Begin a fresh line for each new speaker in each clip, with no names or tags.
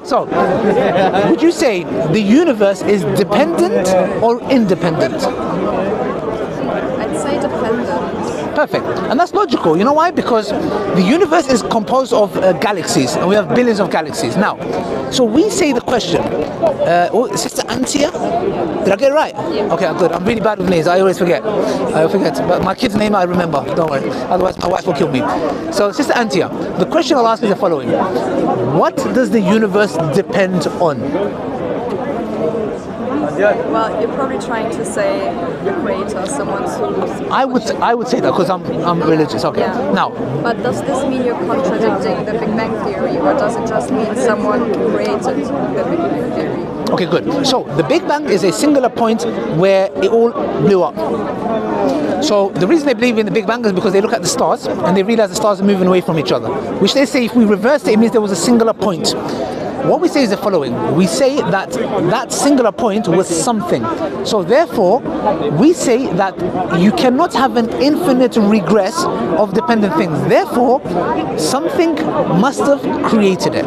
So, would you say the universe is dependent or independent?
I'd say dependent.
Perfect. And that's logical. You know why? Because the universe is composed of galaxies, and we have billions of galaxies. Now, so we say the question, Sister Antia? Did I get it right?
Yeah.
Okay, good. I'm really bad with names. I always forget. But my kid's name I remember. Don't worry. Otherwise, my wife will kill me. So, Sister Antia, the question I'll ask is the following. What does the universe depend on?
Well, you're probably trying to say the creator, someone who's...
I would say that because I'm religious. Okay.
Yeah.
Now.
But does this mean you're contradicting the Big Bang Theory, or does it just mean someone created the Big Bang Theory?
Okay, good. So the Big Bang is a singular point where it all blew up. So the reason they believe in the Big Bang is because they look at the stars and they realize the stars are moving away from each other, which they say if we reverse it, it means there was a singular point. What we say is the following. We say that that singular point was something. So therefore, we say that you cannot have an infinite regress of dependent things. Therefore, something must have created it.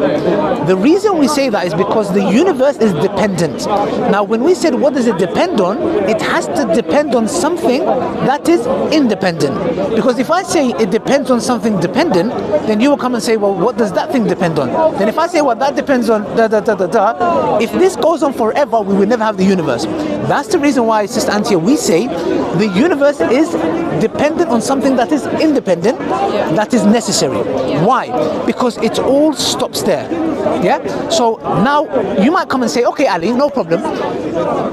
The reason we say that is because the universe is dependent. Now, when we said what does it depend on, it has to depend on something that is independent. Because if I say it depends on something dependent, then you will come and say, well, what does that thing depend on? Then if I say, well, that depends on if this goes on forever, we will never have the universe. That's the reason why, Sister Antia, we say the universe is dependent on something that is independent, that is necessary. Why? Because it all stops there. Yeah? So now you might come and say, okay, Ali, no problem.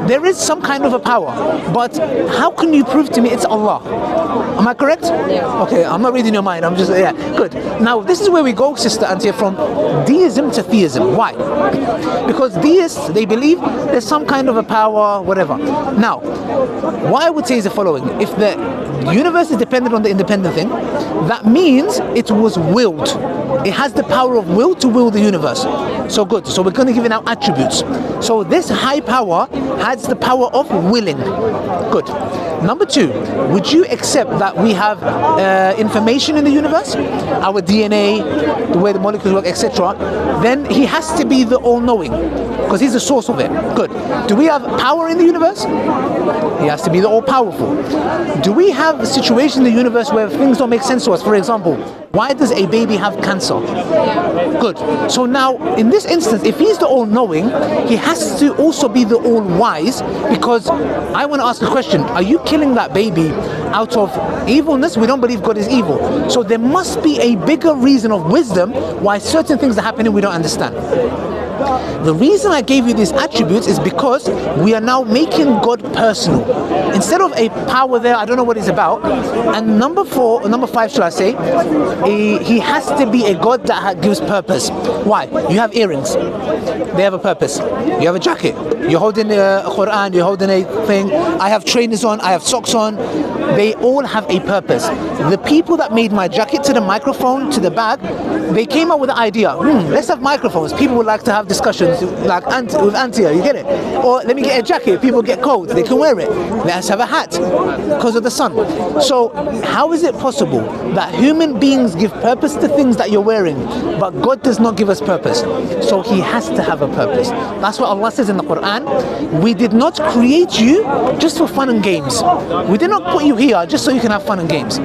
There is some kind of a power, but how can you prove to me it's Allah? Am I correct?
Yeah.
Okay, I'm not reading your mind. I'm just, yeah, good. Now, this is where we go, Sister Antia, from deism to theism. Why? Because deists, they believe there's some kind of a power, whatever. Now, what I would say is the following. If the universe is dependent on the independent thing, that means it was willed. It has the power of will to will the universe. So good. So we're going to give it now attributes. So this high power has the power of willing. Good. Number two, would you accept that we have information in the universe? Our DNA, the way the molecules work, etc. Then he has to be the all-knowing, because he's the source of it. Good. Do we have power in the universe? He has to be the all-powerful. Do we have a situation in the universe where things don't make sense to us? For example, why does a baby have cancer? Good. So now, in this instance, if he's the all-knowing, he has to also be the all-wise, because I want to ask a question. Are you killing that baby out of evilness? We don't believe God is evil. So there must be a bigger reason of wisdom why certain things are happening we don't understand. The reason I gave you these attributes is because we are now making God personal. Instead of a power there, I don't know what it's about. And number five, should I say, he has to be a God that gives purpose. Why? You have earrings. They have a purpose. You have a jacket. You're holding a Quran, you're holding a thing. I have trainers on, I have socks on. They all have a purpose. The people that made my jacket, to the microphone, to the bag, they came up with the idea, let's have microphones. People would like to have discussions like with Antia, you get it? Or let me get a jacket, people get cold, they can wear it. Let's have a hat because of the sun. So how is it possible that human beings give purpose to things that you're wearing, but God does not give us purpose? So he has to have a purpose. That's what Allah says in the Quran. We did not create you just for fun and games. We did not put you here just so you can have fun and games.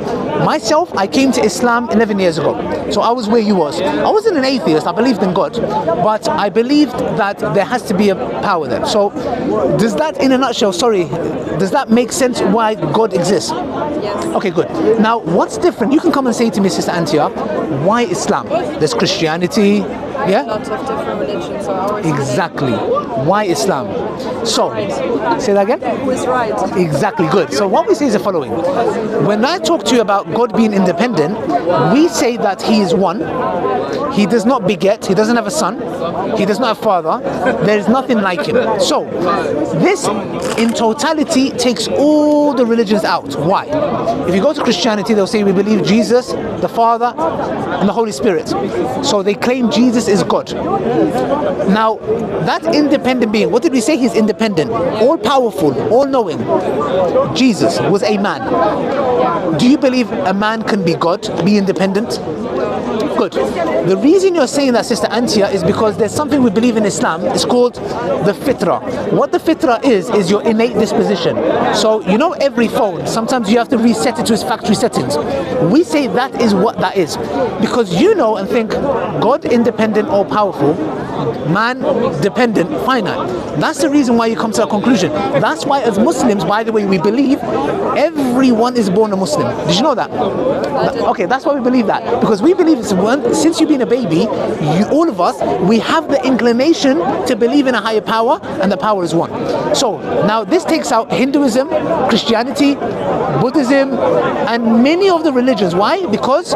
Myself, I came to Islam 11 years ago. So I was where you was. I wasn't an atheist, I believed in God, but I believed that there has to be a power there. So does that, in a nutshell, does that make sense why God exists?
Yes.
Okay, good. Now, what's different? You can come and say to me, Sister Antia, why Islam? There's Christianity, yeah?
Lots of different religions are ours.
Exactly. Why Islam? So, say that again?
Who is right?
Exactly, good. So what we say is the following. When I talk to you about God being independent, we say that he is one. He does not beget. He doesn't have a son. He does not have father. There is nothing like him. So, this in totality takes all the religions out. Why? If you go to Christianity, they'll say we believe Jesus, the Father, and the Holy Spirit. So they claim Jesus is God. Now, that independent being, what did we say? He's independent, all powerful, all knowing. Jesus was a man. Do you believe a man can be God, be independent? Good. The reason you're saying that, Sister Antia, is because there's something we believe in Islam. It's called the fitrah. What the fitrah is your innate disposition. So, you know, every phone, sometimes you have to reset it to its factory settings. We say that is what that is. Because you know and think, God independent, all powerful, man dependent, finite. That's the reason why you come to that conclusion. That's why as Muslims, by the way, we believe everyone is born a Muslim. Did you know that? Okay, that's why we believe that. Because we believe since you've been a baby, all of us, we have the inclination to believe in a higher power, and the power is one. So now this takes out Hinduism, Christianity, Buddhism, and many of the religions. Why? Because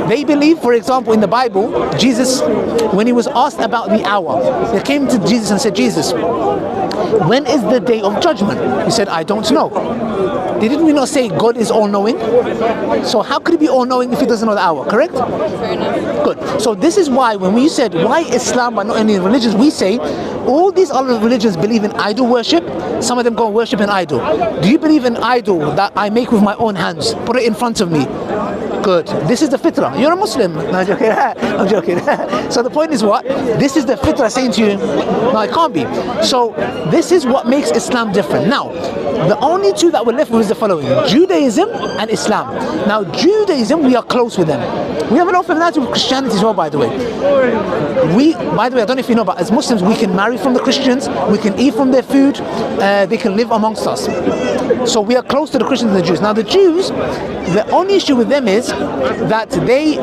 they believe, for example, in the Bible, Jesus, when he was asked about the hour, they came to Jesus and said, Jesus, when is the day of judgment? He said, I don't know. Didn't we not say God is all-knowing? So how could he be all-knowing if he doesn't know the hour, correct?
Fair enough.
Good. So this is why when we said, why Islam but not any religions, we say, all these other religions believe in idol worship. Some of them go and worship an idol. Do you believe in idol that I make with my own hands? Put it in front of me. Good. This is the fitrah. You're a Muslim. No, I'm joking. I'm joking. So the point is what? This is the fitrah saying to you, no, it can't be. So this is what makes Islam different. Now, the only two that we're left with is the following: Judaism and Islam. Now, Judaism, we are close with them. We have an open familiarity with Christianity as well, by the way. By the way, I don't know if you know, but as Muslims, we can marry from the Christians, we can eat from their food, they can live amongst us. So we are close to the Christians and the Jews. Now, the Jews, the only issue with them is that they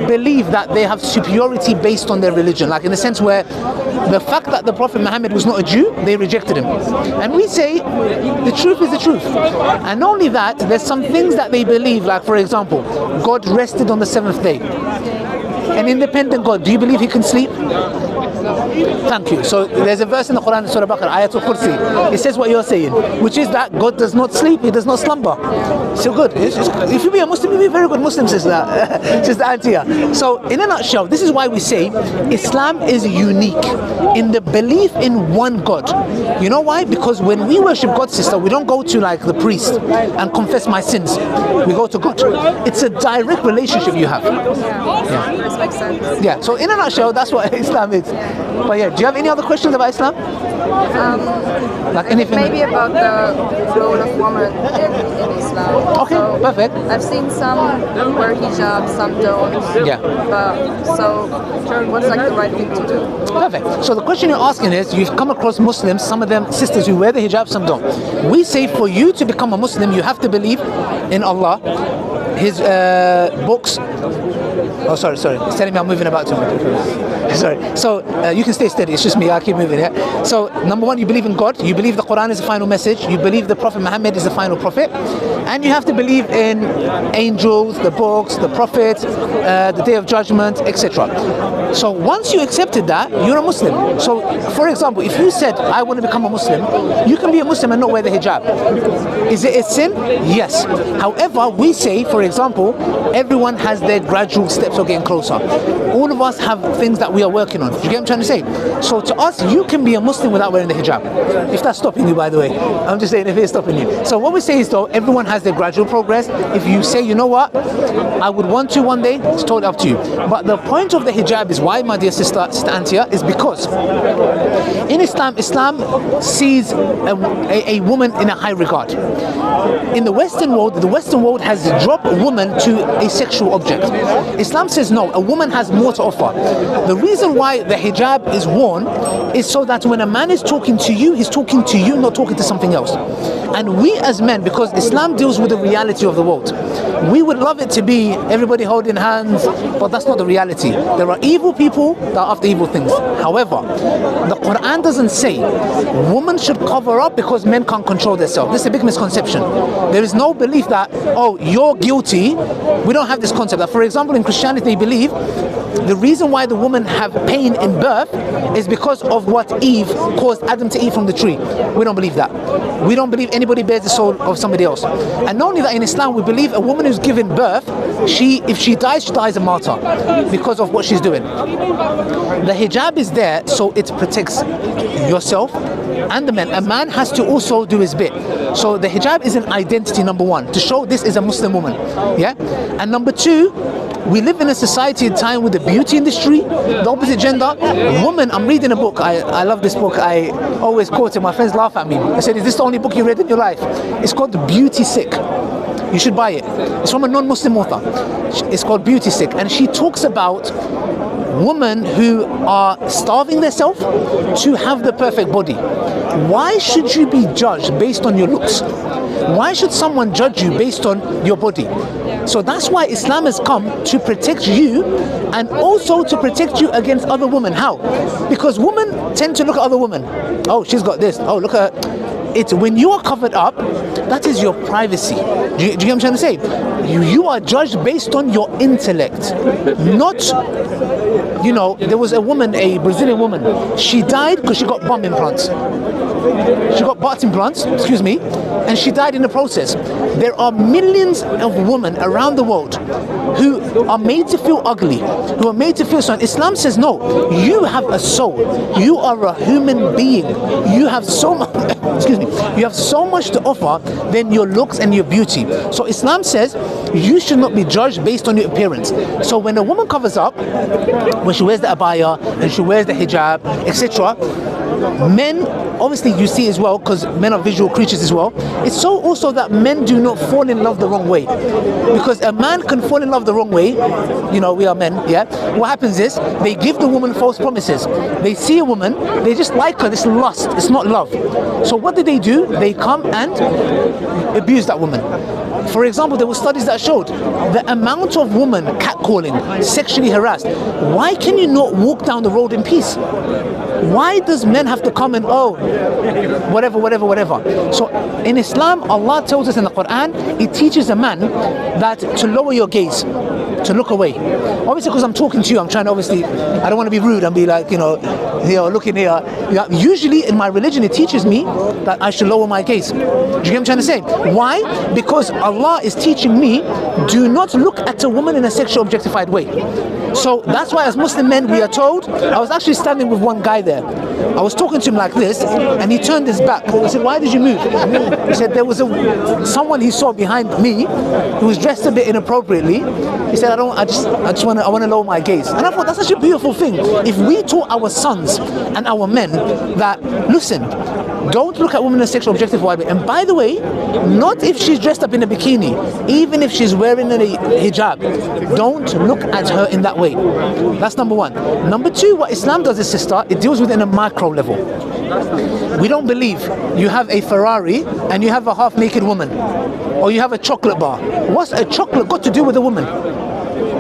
believe that they have superiority based on their religion, like in the sense where the fact that the Prophet Muhammad was not a Jew, they rejected him. And we say the truth is the truth. And not only that, there's some things that they believe, like for example, God rested on the seventh day. An independent God, do you believe he can sleep? Thank you. So there's a verse in the Quran, Surah Baqarah, Ayatul Kursi. It says what you're saying, which is that God does not sleep, he does not slumber. So good. If you be a Muslim, you'll be a very good Muslim, Sister Antia. So in a nutshell, this is why we say Islam is unique in the belief in one God. You know why? Because when we worship God, sister, we don't go to like the priest and confess my sins. We go to God. It's a direct relationship you have.
Yeah. This makes sense.
Yeah. So in a nutshell, that's what Islam is. But yeah, do you have any other questions about Islam? Like anything?
Maybe about the role of woman in Islam.
Okay, so perfect.
I've seen some wear hijab, some don't.
Yeah.
So what's like the right thing to do?
Perfect. So the question you're asking is, you've come across Muslims, some of them sisters who wear the hijab, some don't. We say for you to become a Muslim, you have to believe in Allah, His books. Oh, sorry. It's telling me I'm moving about too much. Sorry. So you can stay steady. It's just me. I'll keep moving. Yeah. So number one, you believe in God. You believe the Quran is the final message. You believe the Prophet Muhammad is the final prophet, and you have to believe in angels, the books, the prophets, the Day of Judgment, etc. So once you accepted that, you're a Muslim. So for example, if you said, I want to become a Muslim, you can be a Muslim and not wear the hijab. Is it a sin? Yes. However, we say, for example, everyone has their gradual steps of getting closer. All of us have things that we are working on. Do you get what I'm trying to say? So to us, you can be a Muslim without wearing the hijab. If that's stopping you, by the way. I'm just saying if it's stopping you. So what we say is though, everyone has their gradual progress. If you say, you know what, I would want to one day, it's totally up to you. But the point of the hijab is why, my dear sister Antia, is because in Islam sees a woman in a high regard. In the Western world has dropped a woman to a sexual object. Islam says no, a woman has more to offer. The reason why the hijab is worn is so that when a man is talking to you, he's talking to you, not talking to something else. And we as men, because Islam deals with the reality of the world, we would love it to be everybody holding hands, but that's not the reality. There are evil people that are after evil things. However, the Quran doesn't say women should cover up because men can't control themselves. This is a big misconception. There is no belief that, oh, you're guilty. We don't have this concept. That, for example, in Christianity, they believe the reason why the women have pain in birth is because of what Eve caused Adam to eat from the tree. We don't believe that. We don't believe anybody bears the soul of somebody else. And not only that, in Islam we believe a woman who's given birth, if she dies a martyr because of what she's doing. The hijab is there so it protects yourself and the men. A man has to also do his bit. So the hijab is an identity, number one, to show this is a Muslim woman. Yeah. And number two, we live in a society and time with the beauty industry, the opposite gender. Woman, I'm reading a book. I love this book. I always quote it. My friends laugh at me. I said, is this the only book you read in your life? It's called Beauty Sick. You should buy it. It's from a non-Muslim author. It's called Beauty Sick. And she talks about women who are starving themselves to have the perfect body. Why should you be judged based on your looks? Why should someone judge you based on your body? So that's why Islam has come to protect you and also to protect you against other women. How? Because women tend to look at other women. Oh, she's got this. Oh, look at her. It's when you are covered up, that is your privacy. Do you get what I'm trying to say? You are judged based on your intellect, not, you know, there was a woman, a Brazilian woman, she died because she got bum implants. She got butt implants, excuse me, and she died in the process. There are millions of women around the world who are made to feel ugly, who are made to feel so. Islam says no, you have a soul. You are a human being. You have so much, excuse me, you have so much to offer than your looks and your beauty. So Islam says you should not be judged based on your appearance. So when a woman covers up, when she wears the abaya and she wears the hijab, etc., men, obviously you see as well, because men are visual creatures as well, it's so also that men do not fall in love the wrong way. Because a man can fall in love the wrong way, you know, we are men, yeah. What happens is, they give the woman false promises. They see a woman, they just like her, this lust, it's not love. So what do? They come and abuse that woman. For example, there were studies that showed the amount of women catcalling, sexually harassed. Why can you not walk down the road in peace? Why does men have to come and, oh, whatever? So in Islam, Allah tells us in the Quran, it teaches a man that to lower your gaze, to look away. Obviously, because I'm talking to you, I'm trying to obviously, I don't want to be rude and be like, you know, here, looking here. Usually in my religion, it teaches me that I should lower my gaze. Do you get what I'm trying to say? Why? Because Allah is teaching me, do not look at a woman in a sexual objectified way. So that's why as Muslim men, we are told, I was actually standing with one guy there. I was talking to him like this, and he turned his back. I said, why did you move? He said, there was someone he saw behind me who was dressed a bit inappropriately. He said, I want to lower my gaze. And I thought, that's such a beautiful thing. If we taught our sons and our men that, listen, don't look at women in a sexual objective way. And by the way, not if she's dressed up in a bikini, even if she's wearing a hijab, don't look at her in that way. That's number one. Number two, what Islam does is, sister, it deals with it in a micro level. We don't believe you have a Ferrari and you have a half-naked woman, or you have a chocolate bar. What's a chocolate got to do with a woman?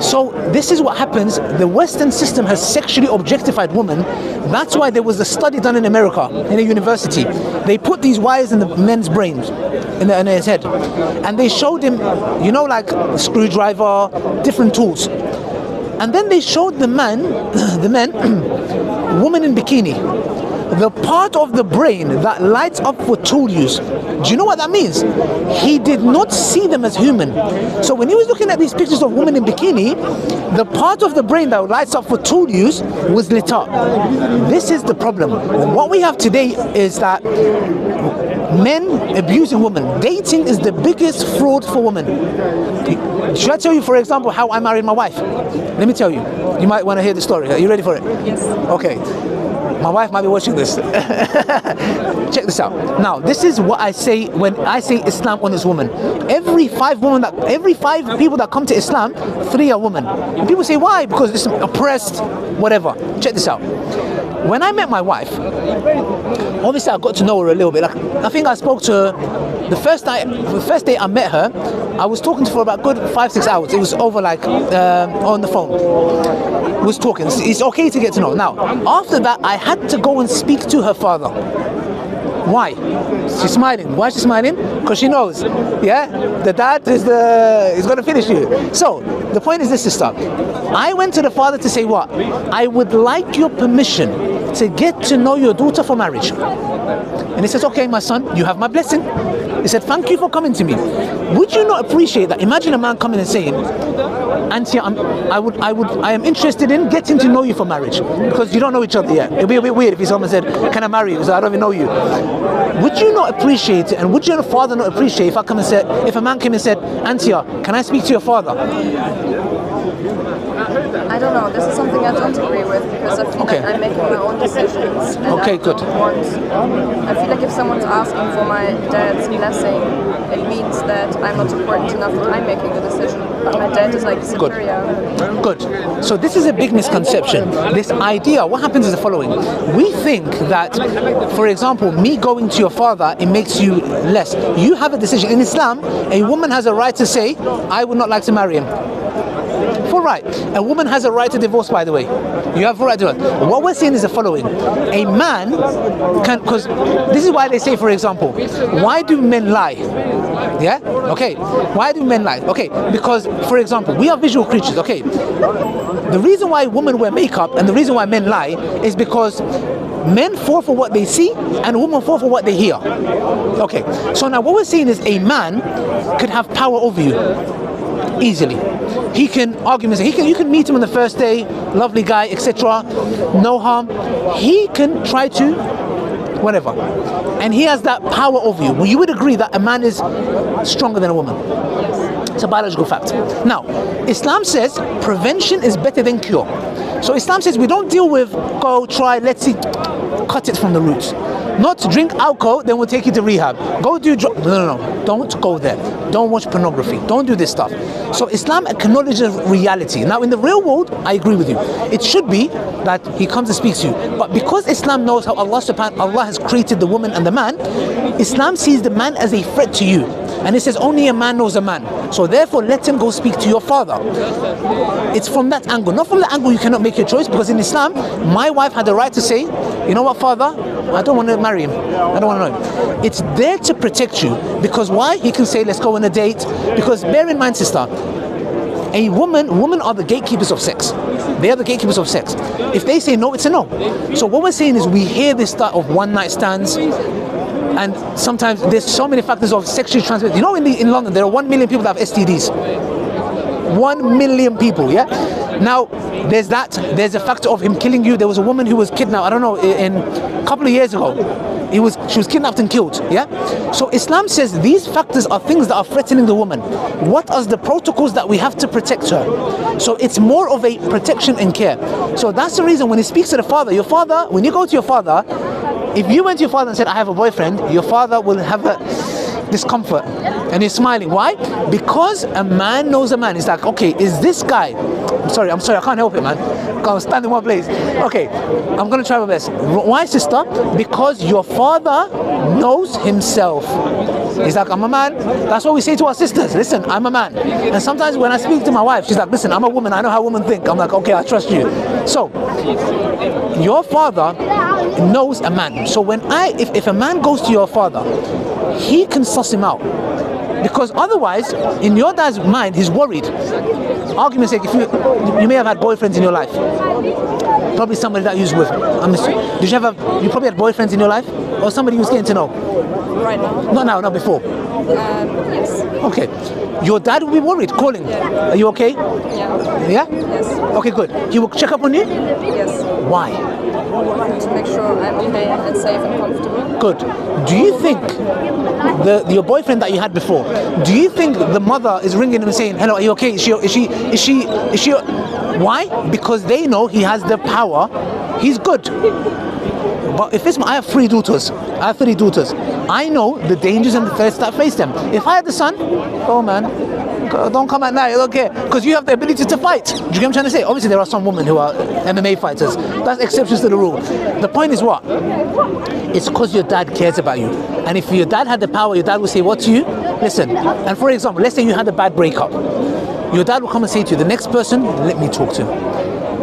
So this is what happens. The Western system has sexually objectified women. That's why there was a study done in America, in a university. They put these wires in the men's brains, in his head, and they showed him, you know, like a screwdriver, different tools. And then they showed the men, woman in bikini, the part of the brain that lights up for tool use. Do you know what that means? He did not see them as human. So when he was looking at these pictures of women in bikini, the part of the brain that lights up for tool use was lit up. This is the problem. What we have today is that men abusing women. Dating is the biggest fraud for women. Should I tell you, for example, how I married my wife? Let me tell you. You might want to hear the story. Are you ready for it?
Yes.
Okay. My wife might be watching this. Check this out. Now, this is what I say when I say Islam honors women. Every five people that come to Islam, 3 are women. And people say, why? Because it's oppressed, whatever. Check this out. When I met my wife, obviously I got to know her a little bit. Like, I think I spoke to her the first day I met her. I was talking to her for about good 5-6 hours. It was over like on the phone. Was talking. It's okay to get to know. Now, after that, I had to go and speak to her father. Why? She's smiling. Why is she smiling? Because she knows, yeah, the dad is going to finish you. So the point is this, sister. I went to the father to say what? I would like your permission to get to know your daughter for marriage. And he says, okay, my son, you have my blessing. He said, thank you for coming to me. Would you not appreciate that? Imagine a man coming and saying, Auntie, I am interested in getting to know you for marriage, because you don't know each other yet. It'd be a bit weird if he someone said, can I marry you? So I don't even know you. Would you not appreciate it? And would your father not appreciate if if a man came and said, Auntie, can I speak to your father?
I don't know. This is something I don't agree with, because I feel like I'm making my own decisions. And I feel like if someone's asking for my dad's blessing, it means that I'm not important enough that I'm making the decision. But my dad is like superior.
Good. So this is a big misconception. This idea, what happens is the following. We think that, for example, me going to your father, it makes you less. You have a decision. In Islam, a woman has a right to say, I would not like to marry him. Full right. A woman has a right to divorce, by the way. You have a right to divorce. What we're saying is the following. A man can, because this is why they say, for example, why do men lie? Yeah? Okay. Why do men lie? Okay. Because, for example, we are visual creatures. Okay. The reason why women wear makeup and the reason why men lie is because men fall for what they see and women fall for what they hear. Okay. So now what we're saying is a man could have power over you easily. He can you can meet him on the first day, lovely guy, etc. No harm. He can try to whatever. And he has that power over you. Well, you would agree that a man is stronger than a woman. It's a biological fact. Now, Islam says prevention is better than cure. So Islam says we don't deal with go, try, let's see, cut it from the roots. Not drink alcohol, then we'll take you to rehab. Go do no. Don't go there. Don't watch pornography. Don't do this stuff. So Islam acknowledges reality. Now in the real world, I agree with you. It should be that he comes and speaks to you. But because Islam knows how Allah has created the woman and the man, Islam sees the man as a threat to you. And it says only a man knows a man. So therefore let him go speak to your father. It's from that angle. Not from the angle you cannot make your choice, because in Islam, my wife had the right to say, you know what, father? I don't want to marry him. I don't want to know him. It's there to protect you. Because why? He can say, let's go on a date. Because bear in mind, sister, women are the gatekeepers of sex. They are the gatekeepers of sex. If they say no, it's a no. So what we're saying is we hear this start of one night stands, and sometimes there's so many factors of sexually transmitted. You know, in London, there are 1 million people that have STDs. 1 million people, yeah? Now, there's that. There's a factor of him killing you. There was a woman who was kidnapped, I don't know, in a couple of years ago. She was kidnapped and killed, yeah? So Islam says these factors are things that are threatening the woman. What are the protocols that we have to protect her? So it's more of a protection and care. So that's the reason when he speaks to the father, when you go to your father, if you went to your father and said, I have a boyfriend, your father will have a discomfort. And he's smiling. Why? Because a man knows a man. He's like, okay, is this guy... I'm sorry, I can't help it, man. I can't stand in one place. Okay, I'm going to try my best. Why, sister? Because your father knows himself. He's like, I'm a man. That's what we say to our sisters. Listen, I'm a man. And sometimes when I speak to my wife, she's like, listen, I'm a woman. I know how women think. I'm like, okay, I trust you. So, your father knows a man. So if a man goes to your father, he can suss him out. Because otherwise, in your dad's mind, he's worried. Argument's sake, if you may have had boyfriends in your life. Probably somebody that you was with. You probably had boyfriends in your life? Or somebody you was getting to know?
Right now.
Not now, not before.
Yes.
Okay. Your dad will be worried, calling.
Yeah.
Are you okay?
Yeah.
Yeah?
Yes.
Okay, good. He will check up on you?
Yes.
Why?
To make sure I'm okay and safe and comfortable.
Good. Do you think your boyfriend that you had before, do you think the mother is ringing him and saying, hello, are you okay? Is she why? Because they know he has the power. He's good. But if I have 3 daughters. I know the dangers and the threats that face them. If I had the son, oh man, don't come at night, okay? Because you have the ability to fight. Do you get what I'm trying to say? Obviously, there are some women who are MMA fighters. That's exceptions to the rule. The point is what? It's because your dad cares about you. And if your dad had the power, your dad would say what to you? Listen. And for example, let's say you had a bad breakup. Your dad will come and say to you, the next person, let me talk to him.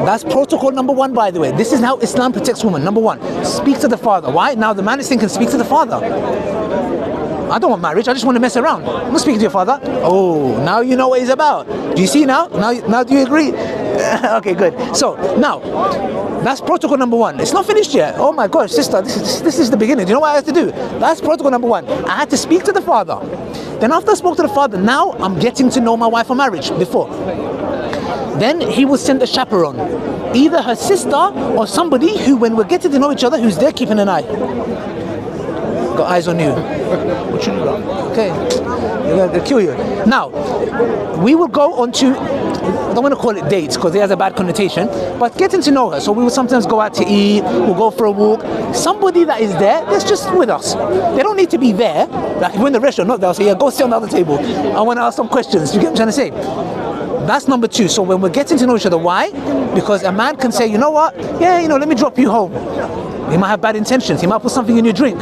That's protocol number 1, by the way. This is how Islam protects women. Number 1, speak to the father. Why? Now the man is thinking, speak to the father. I don't want marriage, I just want to mess around. I'm not speaking to your father. Oh, now you know what he's about. Do you see now? Now do you agree? Okay, good. So now, that's protocol number 1. It's not finished yet. Oh my gosh, sister, this is the beginning. Do you know what I had to do? That's protocol number 1. I had to speak to the father. Then after I spoke to the father, now I'm getting to know my wife for marriage before. Then he will send a chaperone, either her sister or somebody who, when we're getting to know each other, who's there keeping an eye. Got eyes on you. What should you got? Okay, they'll kill you. Now, we will go on to, I don't want to call it dates because it has a bad connotation, but getting to know her. So we will sometimes go out to eat, we'll go for a walk. Somebody that is there, that's just with us. They don't need to be there. Like if we're in the restaurant, not there, I'll say, yeah, go sit on the other table. I want to ask some questions. You get what I'm trying to say? That's number 2. So when we're getting to know each other, why? Because a man can say, you know what? Yeah, let me drop you home. He might have bad intentions. He might put something in your drink.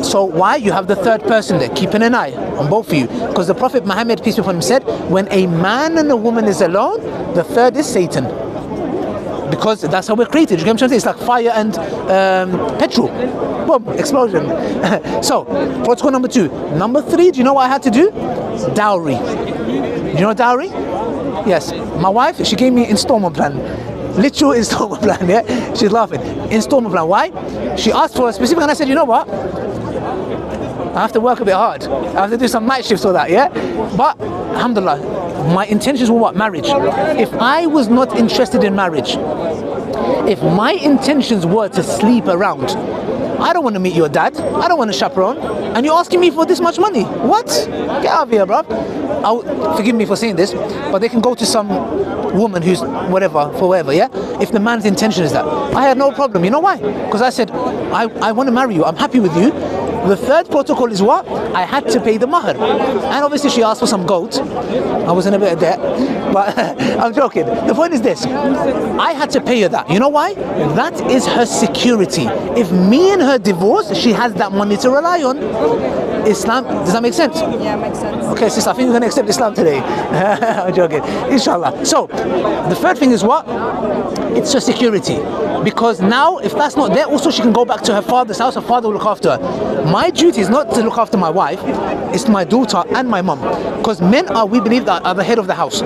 So why? You have the third person there, keeping an eye on both of you. Because the Prophet Muhammad, peace be upon him, said, when a man and a woman is alone, the third is Satan. Because that's how we're created. You get what I'm trying to say? It's like fire and petrol. Boom, explosion. So, protocol number 2. Number 3, do you know what I had to do? Dowry. Do you know dowry? Yes. My wife, she gave me installment plan. Literal installment plan, yeah? She's laughing. Installment plan. Why? She asked for a specific, and I said, you know what? I have to work a bit hard. I have to do some night shifts or that, yeah? But, alhamdulillah, my intentions were what? Marriage. If I was not interested in marriage, if my intentions were to sleep around, I don't want to meet your dad. I don't want a chaperone. And you're asking me for this much money. What? Get out of here, bro. Forgive me for saying this, but they can go to some woman who's whatever, for whatever, yeah? If the man's intention is that. I had no problem. You know why? Because I said, I want to marry you. I'm happy with you. The third protocol is what? I had to pay the mahr. And obviously she asked for some gold. I was in a bit of debt, but I'm joking. The point is this. I had to pay her that. You know why? That is her security. If me and her divorce, she has that money to rely on. Islam, does that make sense?
Yeah, makes sense.
Okay, sister, I think we're going to accept Islam today. I'm joking. Inshallah. So, the third thing is what? It's her security. Because now, if that's not there, also she can go back to her father's house. Her father will look after her. My duty is not to look after my wife. It's my daughter and my mum. Because men we believe, that are the head of the house.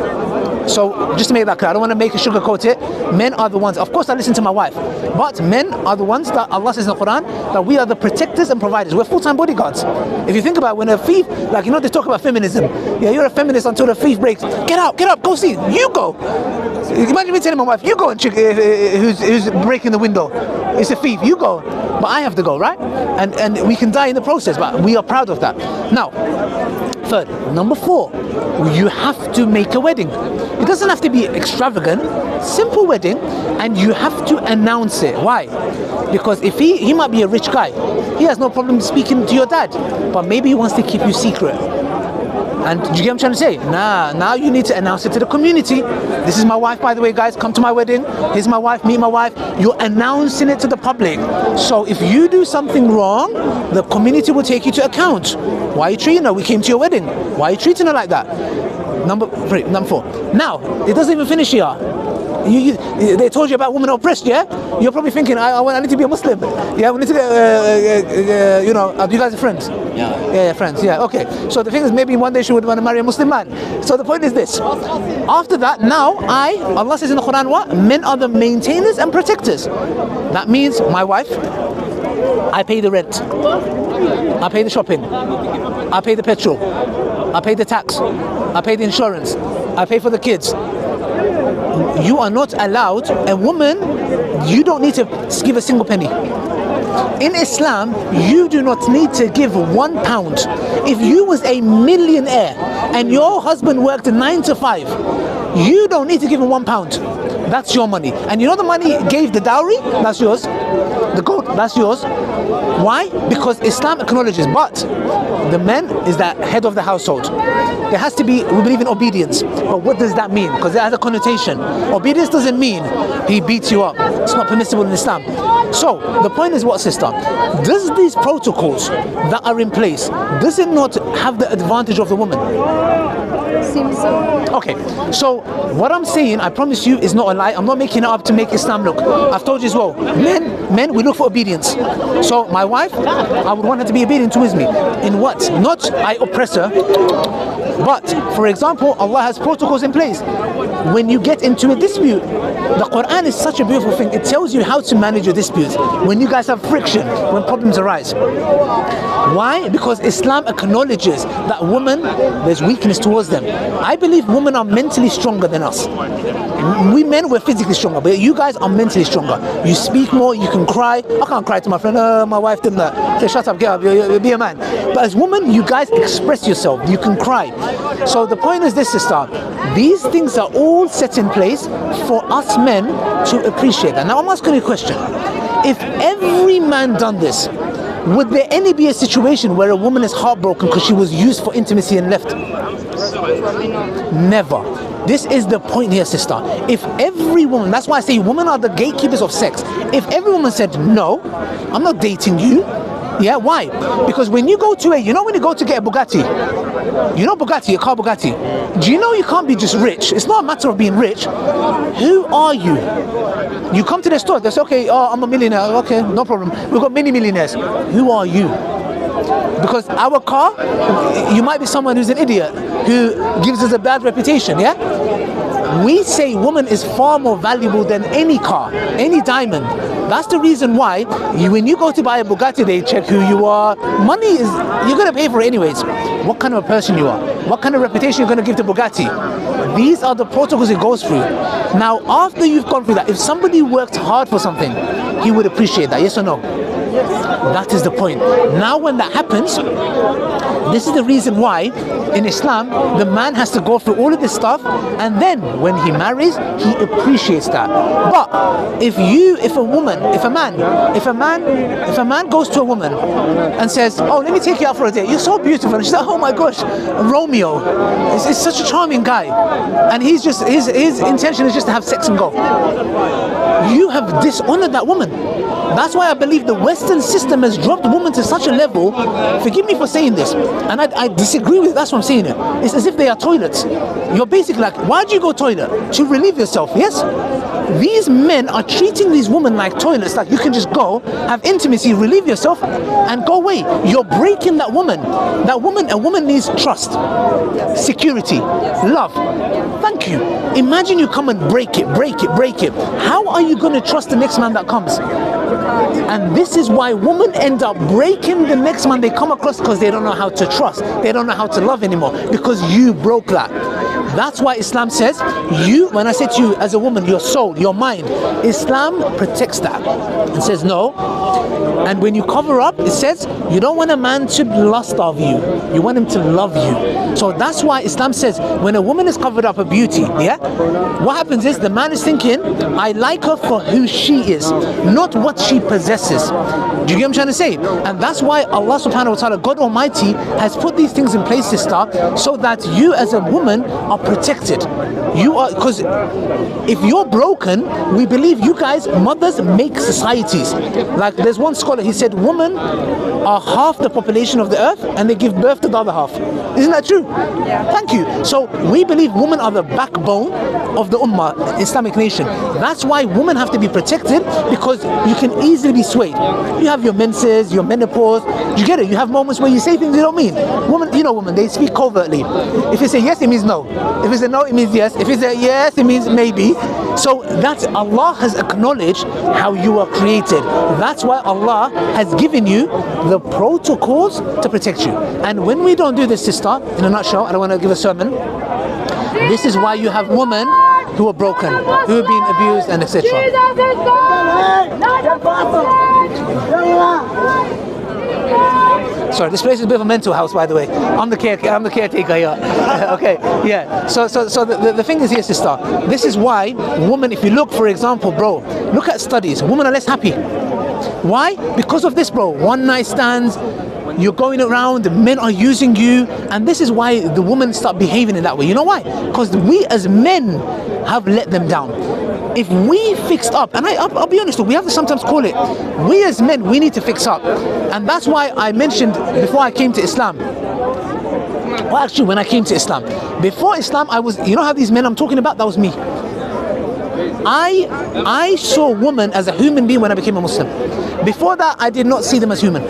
So, just to make that clear, I don't want to make a sugarcoat it. Men are the ones, of course I listen to my wife, but men are the ones that Allah says in the Quran, that we are the protectors and providers. We're full-time bodyguards. If you think about it, when a thief, like, they talk about feminism. Yeah, you're a feminist until the thief breaks. Get out, go see, you go. Imagine me telling my wife, you go and check who's breaking the window. It's a thief, you go. But I have to go, right? And we can die in the process, but we are proud of that. Now, third, number 4, you have to make a wedding. It doesn't have to be extravagant, simple wedding, and you have to announce it. Why? Because if he might be a rich guy, he has no problem speaking to your dad, but maybe he wants to keep you secret. And do you get what I'm trying to say? Now you need to announce it to the community. This is my wife, by the way, guys. Come to my wedding. Here's my wife, meet my wife. You're announcing it to the public. So if you do something wrong, the community will take you to account. Why are you treating her? We came to your wedding. Why are you treating her like that? Number 4. Now, it doesn't even finish here. They told you about women oppressed, yeah? You're probably thinking, I need to be a Muslim. Yeah, we need to get, you guys are friends? Yeah, friends, yeah, okay. So the thing is, maybe one day she would want to marry a Muslim man. So the point is this. After that, now Allah says in the Quran what? Men are the maintainers and protectors. That means my wife, I pay the rent. I pay the shopping. I pay the petrol. I pay the tax. I pay the insurance. I pay for the kids. You are not allowed, a woman, you don't need to give a single penny. In Islam, you do not need to give £1. If you was a millionaire and your husband worked 9 to 5, you don't need to give him £1. That's your money. And you know the money he gave the dowry? That's yours. The gold, that's yours. Why? Because Islam acknowledges, but the man is the head of the household. There has to be, we believe in obedience. But what does that mean? Because it has a connotation. Obedience doesn't mean he beats you up. It's not permissible in Islam. So, the point is what, sister? Does these protocols that are in place, does it not have the advantage of the woman?
Seems so.
Okay, so what I'm saying, I promise you, is not a lie. I'm not making it up to make Islam look. I've told you as well. Men, we look for obedience. So my wife, I would want her to be obedient towards me. In what? Not I oppress her. But, for example, Allah has protocols in place. When you get into a dispute, the Quran is such a beautiful thing. It tells you how to manage your disputes. When you guys have friction, when problems arise. Why? Because Islam acknowledges that women, there's weakness towards them. I believe women are mentally stronger than us. We men, we're physically stronger, but you guys are mentally stronger. You speak more, you can cry. I can't cry to my friend, my wife did that. Say, shut up, get up, be a man. But as women, you guys express yourself, you can cry. So the point is this, sister, these things are all set in place for us men to appreciate that. Now I'm asking you a question. If every man done this, would there any be a situation where a woman is heartbroken because she was used for intimacy and left? Never. This is the point here, sister. If every woman, that's why I say women are the gatekeepers of sex. If every woman said, no, I'm not dating you. Yeah, why? Because when you go to when you go to get a Bugatti, you know Bugatti, a car Bugatti, do you know you can't be just rich? It's not a matter of being rich. Who are you? You come to the store, they say, okay, oh, I'm a millionaire. Okay, no problem. We've got many millionaires. Who are you? Because our car, you might be someone who's an idiot, who gives us a bad reputation, yeah? We say woman is far more valuable than any car, any diamond. That's the reason why when you go to buy a Bugatti, they check who you are. Money is, you're going to pay for it anyways. What kind of a person you are. What kind of reputation you're going to give to Bugatti. These are the protocols it goes through. Now, after you've gone through that, if somebody worked hard for something, he would appreciate that, yes or no? That is the point. Now when that happens, this is the reason why in Islam the man has to go through all of this stuff, and then when he marries he appreciates that. But if a man goes to a woman and says, oh, let me take you out for a date, you're so beautiful, and she's like, oh my gosh, Romeo is such a charming guy, and his intention is just to have sex and go, you have dishonored that woman. That's why I believe the Western system has dropped women to such a level. Forgive me for saying this, and I disagree with it. That's what I'm saying. It's as if they are toilets. You're basically like, why do you go toilet? To relieve yourself, yes? These men are treating these women like toilets, like you can just go, have intimacy, relieve yourself, and go away. You're breaking that woman. A woman needs trust, security, love. Thank you. Imagine you come and break it. How are you going to trust the next man that comes? And this is why women end up breaking the next man they come across, because they don't know how to trust. They don't know how to love anymore, because you broke that. That's why Islam says, when I say to you as a woman, your soul, your mind, Islam protects that and says no. And when you cover up, it says you don't want a man to lust of you, you want him to love you. So that's why Islam says when a woman is covered up her beauty, yeah, what happens is the man is thinking, I like her for who she is, not what she possesses. Do you get what I'm trying to say? And that's why Allah subhanahu wa ta'ala, God Almighty, has put these things in place, sister, so that you as a woman are protected. You are, because if you're broken, we believe you guys, mothers, make societies. Like there's one scholar, he said women are half the population of the earth and they give birth to the other half. Isn't that true? Yeah. Thank you. So we believe women are the backbone of the Ummah, Islamic nation. That's why women have to be protected, because you can easily be swayed. You have your menses, your menopause. You get it? You have moments where you say things you don't mean. Women, women, they speak covertly. If you say yes, it means no. If it's a no, it means yes. If it's a yes, it means maybe. So that's, Allah has acknowledged how you are created. That's why Allah has given you the protocols to protect you. And when we don't do this, sister, in a nutshell, I don't want to give a sermon, this is why you have women who are broken, who are being abused, and etc. Sorry, this place is a bit of a mental house, by the way. I'm the caretaker here. Okay, yeah. So the thing is here, sister. This is why women, if you look, for example, bro, look at studies. Women are less happy. Why? Because of this, bro. One night stands. You're going around, men are using you, and this is why the women start behaving in that way. You know why? Because we as men have let them down. If we fixed up, and I'll be honest, we have to sometimes call it, we as men, we need to fix up. And that's why I mentioned before I came to Islam, well, actually when I came to Islam, before Islam I was, you know how these men I'm talking about, that was me. I saw women as a human being when I became a Muslim. Before that, I did not see them as human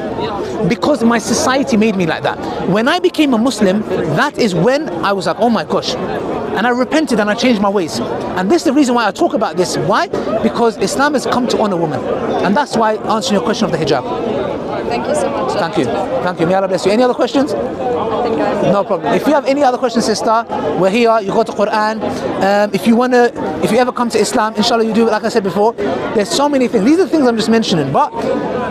because my society made me like that. When I became a Muslim, that is when I was like, oh my gosh. And I repented and I changed my ways. And this is the reason why I talk about this. Why? Because Islam has come to honor women. And that's why answering your question of the hijab.
Thank you so much.
Thank you. Thank you. May Allah bless you. Any other questions?
I think I'm...
No problem. If you have any other questions, sister, we're here. You go to Quran. If you ever come to Islam, inshallah you do, like I said before, there's so many things. These are the things I'm just mentioning. But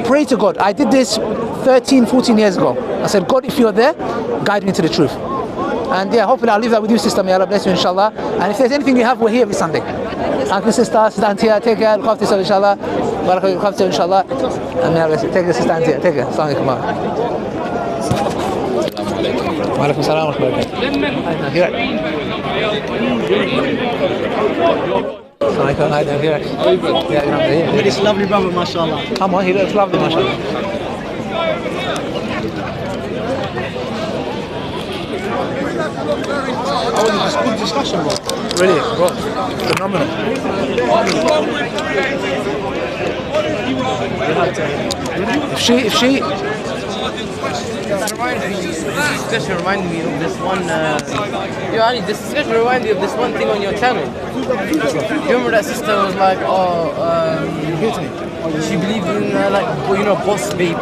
pray to God. I did this 13, 14 years ago. I said, God, if you're there, guide me to the truth. And yeah, hopefully I'll leave that with you, sister. May Allah bless you, inshallah. And if there's anything you have, we're here every Sunday. Thank you, sister. Sister Antia, take care. Look after yourself, inshallah. Barakah, look after you, inshallah. And may Allah bless you. Take care, sister Antia. Take care. Assalamu alaikum. Wa alaikum salam wa rahmatullahi.
This lovely brother, mashallah.
Come on, he looks lovely, mashallah.
Oh, it's good discussion, bro.
Really, bro, phenomenal. If she
This discussion reminded me of this one. Ali, this discussion reminded me of this one thing on your channel. Do you remember that sister was like, she believed in boss babe.